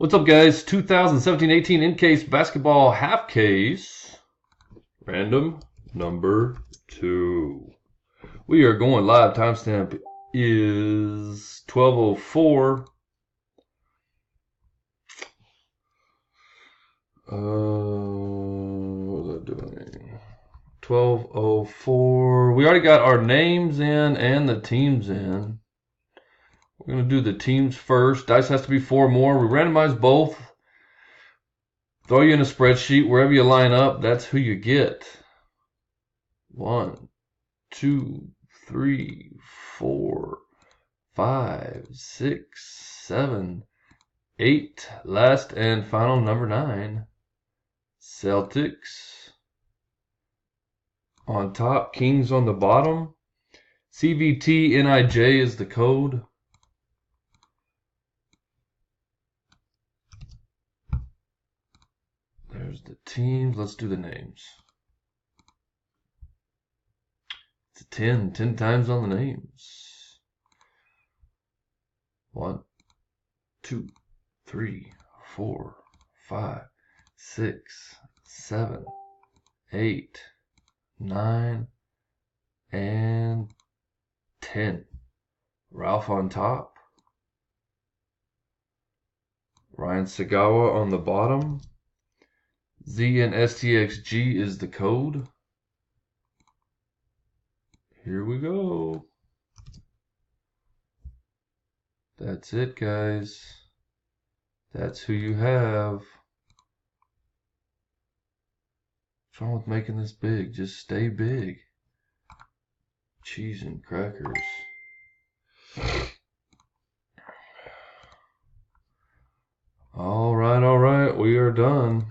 What's up, guys? 2017-18 Encased basketball half case. Random number 2. We are going live. Timestamp is 12:04. What was I doing? 12:04. We already got our names in and the teams in. We're going to do the teams first. Dice has to be 4 more. We randomize both. Throw you in a spreadsheet. Wherever you line up, that's who you get. 1, 2, 3, 4, 5, 6, 7, 8. Last and final number 9. Celtics on top, Kings on the bottom. CVTNIJ is the code. There's the teams. Let's do the names. It's a 10. 10 times on the names. 1, 2, 3, 4, 5, 6, 7, 8, 9, and 10. Ralph on top. Ryan Sagawa on the bottom. ZNSTXG is the code. Here we go. That's it, guys. That's who you have. What's wrong with making this big? Just stay big. Cheese and crackers. All right. We are done.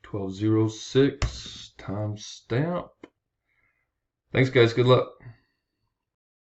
12:06 timestamp. Thanks, guys. Good luck.